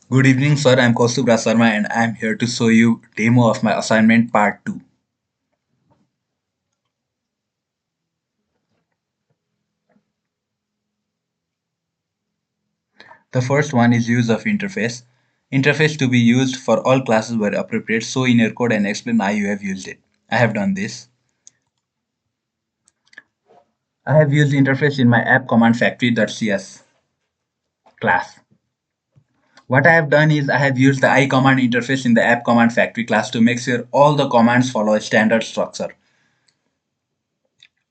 Good evening, sir. I'm Kaustubh Sharma and I'm here to show you demo of my assignment part 2. The first one is use of interface. Interface to be used for all classes where appropriate. Show in your code and explain how you have used it. I have done this. I have used interface in my app command factory.cs class. What I have done is I have used the iCommand interface in the app command factory class to make sure all the commands follow a standard structure.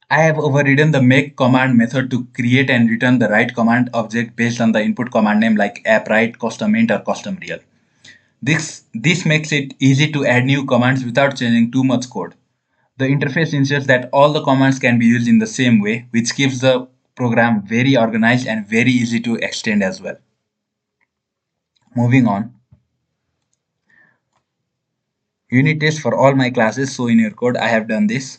I have overridden the make command method to create and return the right command object based on the input command name like appwrite, custom int, or custom real. This makes it easy to add new commands without changing too much code. The interface ensures that all the commands can be used in the same way, which keeps the program very organized and very easy to extend as well. Moving on, unit test for all my classes. So in your code, I have done this.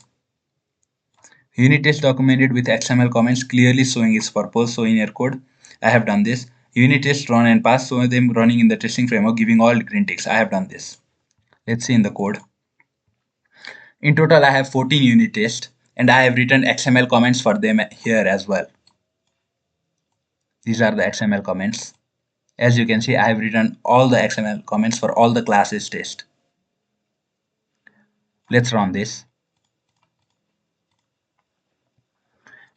Unit test documented with XML comments clearly showing its purpose. So in your code, I have done this. Unit test run and pass, so them running in the testing framework, giving all green ticks. I have done this. Let's see in the code. In total, I have 14 unit tests and I have written XML comments for them here as well. These are the XML comments. As you can see, I have written all the XML comments for all the classes test. Let's run this.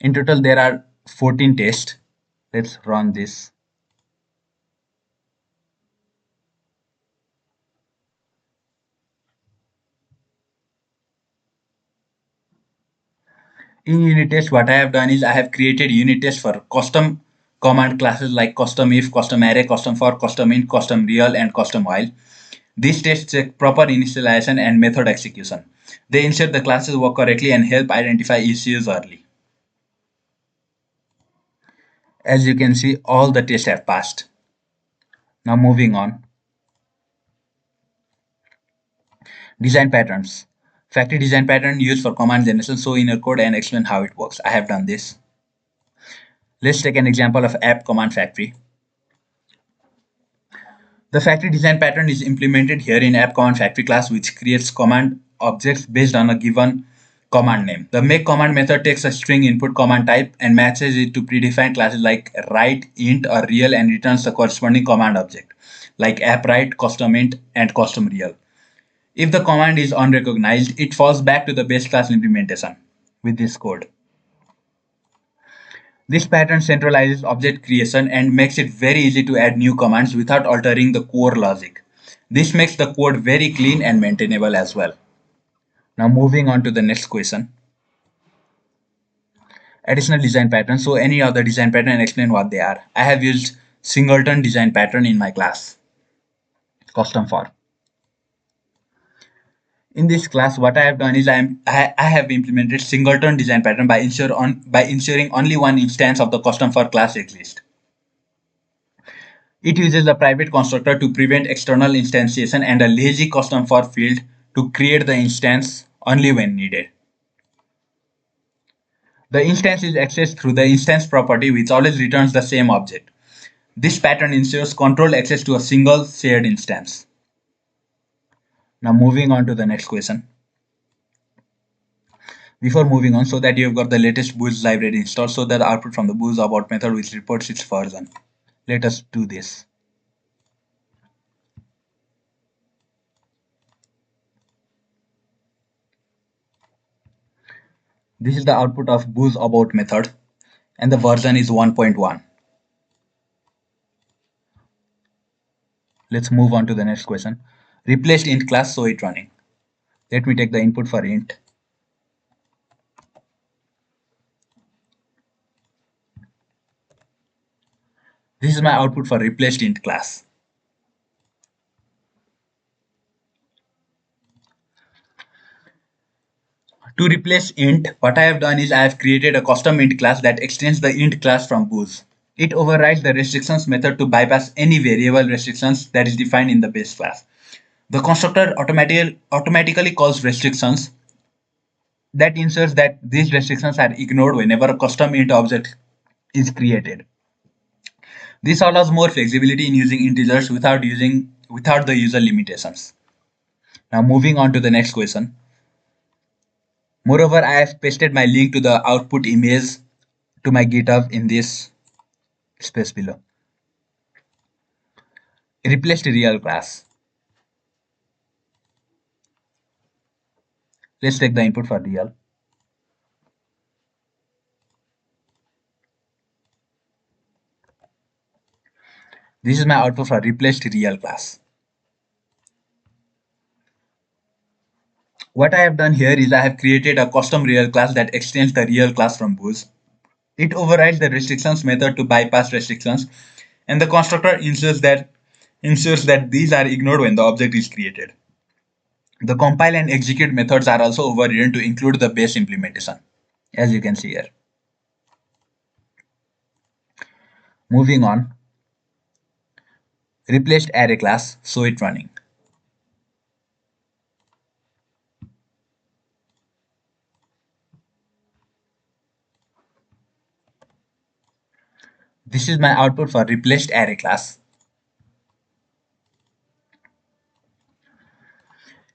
In total, there are 14 tests. Let's run this. In unit test, what I have done is I have created unit tests for custom command classes like custom if, custom array, custom for, custom int, custom real, and custom while. These tests check proper initialization and method execution. They ensure the classes work correctly and help identify issues early. As you can see, all the tests have passed. Now moving on. Design patterns. Factory design pattern used for command generation. Show in your code and explain how it works. I have done this. Let's take an example of app command factory. The factory design pattern is implemented here in app command factory class, which creates command objects based on a given command name. The make command method takes a string input command type and matches it to predefined classes like write, int, or real and returns the corresponding command object like appwrite, custom int, and custom real. If the command is unrecognized, it falls back to the base class implementation with this code. This pattern centralizes object creation and makes it very easy to add new commands without altering the core logic. This makes the code very clean and maintainable as well. Now moving on to the next question. Additional design patterns. So any other design pattern and explain what they are. I have used singleton design pattern in my class. Custom for. In this class, what I have done is I have implemented singleton design pattern by ensuring only one instance of the custom for class exists. It uses a private constructor to prevent external instantiation and a lazy custom for field to create the instance only when needed. The instance is accessed through the instance property, which always returns the same object. This pattern ensures controlled access to a single shared instance. Now moving on to the next question. Before moving on, so that you have got the latest Booz library installed, so that output from the Booz about method which reports its version. Let us do this. This is the output of Booz about method and the version is 1.1. Let's move on to the next question. Replaced int class, so it running. Let me take the input for int. This is my output for replaced int class. To replace int, what I have done is I have created a custom int class that extends the int class from Booz. It overrides the restrictions method to bypass any variable restrictions that is defined in the base class. The constructor automatically calls restrictions that ensures that these restrictions are ignored whenever a custom int object is created. This allows more flexibility in using integers without the user limitations. Now moving on to the next question. Moreover, I have pasted my link to the output image to my GitHub in this space below. Replaced real class. Let's take the input for real. This is my output for replaced real class. What I have done here is I have created a custom real class that extends the real class from Booz. It overrides the restrictions method to bypass restrictions, and the constructor ensures that these are ignored when the object is created. The compile and execute methods are also overridden to include the base implementation, as you can see here. Moving on, replaced array class, show it running. This is my output for replaced array class.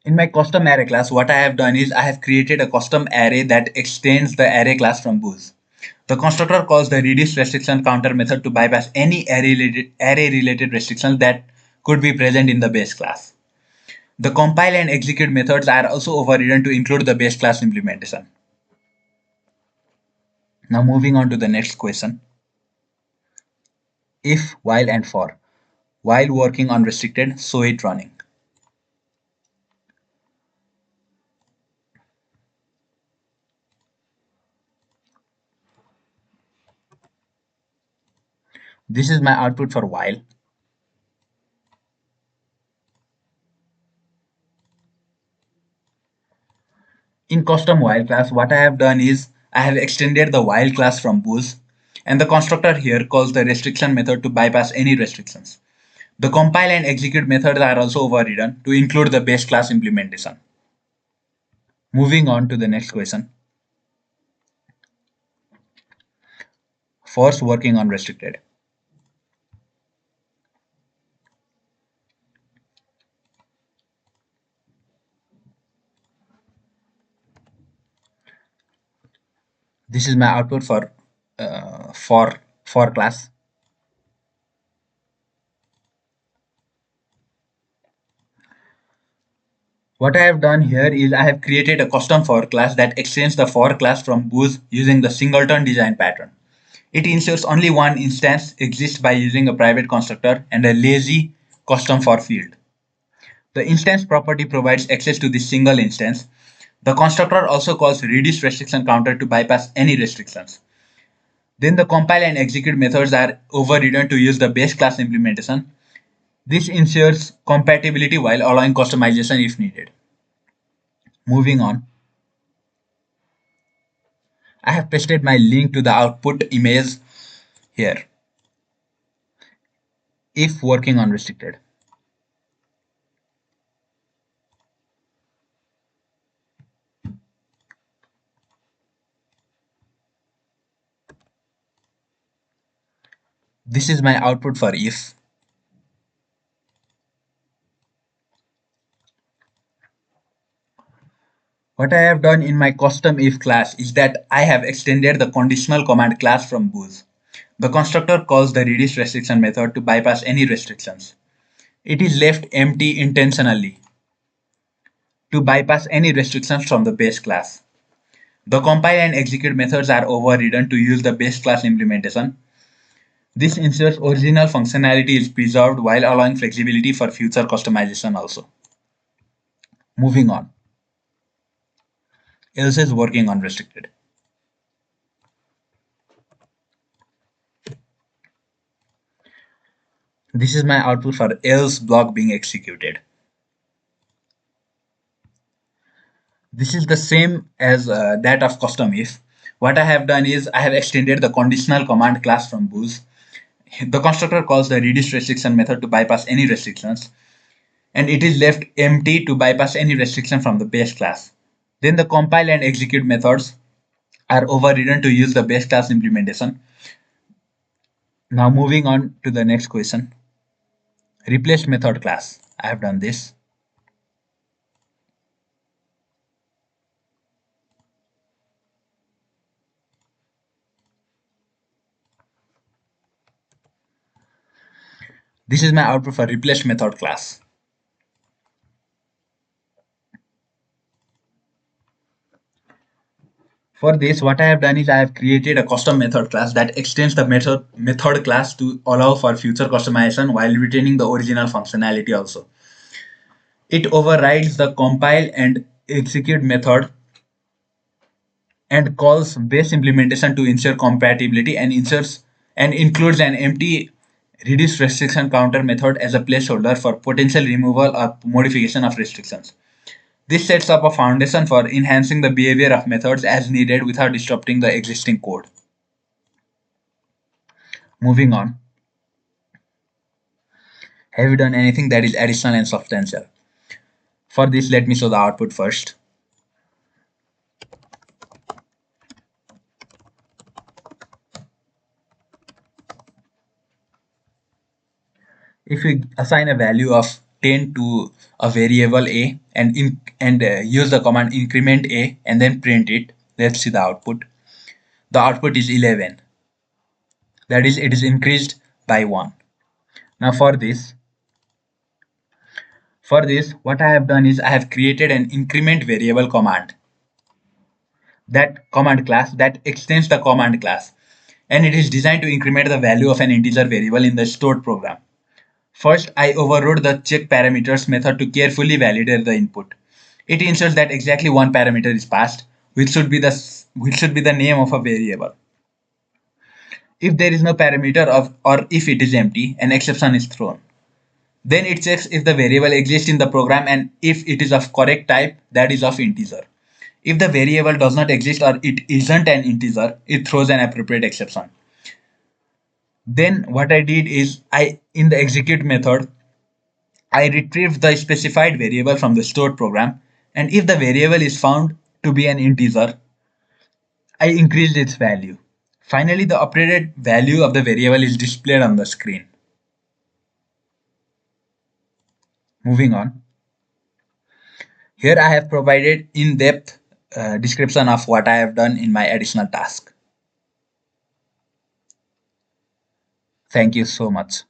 In my custom array class, what I have done is I have created a custom array that extends the array class from Booz. The constructor calls the reduce restriction counter method to bypass any array-related restrictions that could be present in the base class. The compile and execute methods are also overridden to include the base class implementation. Now moving on to the next question. If, while, and for. While working on restricted, show it running. This is my output for while. In custom while class, what I have done is I have extended the while class from Booz, and the constructor here calls the restriction method to bypass any restrictions. The compile and execute methods are also overridden to include the base class implementation. Moving on to the next question. Force working on restricted. This is my output for class. What I have done here is I have created a custom for class that extends the for class from Booz using the singleton design pattern. It ensures only one instance exists by using a private constructor and a lazy custom for field. The instance property provides access to this single instance. The constructor also calls reduce restriction counter to bypass any restrictions. Then the compile and execute methods are overridden to use the base class implementation. This ensures compatibility while allowing customization if needed. Moving on, I have pasted my link to the output image here if working on restricted. This is my output for if. What I have done in my custom if class is that I have extended the conditional command class from Booz. The constructor calls the reduce restriction method to bypass any restrictions. It is left empty intentionally to bypass any restrictions from the base class. The compile and execute methods are overridden to use the base class implementation. This ensures original functionality is preserved while allowing flexibility for future customization also. Moving on. Else is working on restricted. This is my output for else block being executed. This is the same as that of custom if. What I have done is I have extended the conditional command class from Booz. The constructor calls the reduce restriction method to bypass any restrictions, and it is left empty to bypass any restriction from the base class. Then the compile and execute methods are overridden to use the base class implementation. Now moving on to the next question. Replace method class. I have done this. This is my output for replace method class. For this, what I have done is I have created a custom method class that extends the method class to allow for future customization while retaining the original functionality also. It overrides the compile and execute method and calls base implementation to ensure compatibility and inserts and includes an empty reduce restriction counter method as a placeholder for potential removal or modification of restrictions. This sets up a foundation for enhancing the behavior of methods as needed without disrupting the existing code. Moving on, have you done anything that is additional and substantial? For this, let me show the output first. If we assign a value of 10 to a variable a and use the command increment a and then print it, let's see the output. The output is 11. That is, it is increased by 1. Now for this, what I have done is I have created an increment variable command. That command class that extends the command class, and it is designed to increment the value of an integer variable in the stored program. First, I overrode the check parameters method to carefully validate the input. It ensures that exactly one parameter is passed, which should be the name of a variable. If there is no parameter or if it is empty, an exception is thrown. Then it checks if the variable exists in the program and if it is of correct type, that is of integer. If the variable does not exist or it isn't an integer, it throws an appropriate exception. Then what I did is in the execute method, I retrieved the specified variable from the stored program, and if the variable is found to be an integer, I increased its value. Finally, the updated value of the variable is displayed on the screen. Moving on. Here I have provided in-depth description of what I have done in my additional task. Thank you so much.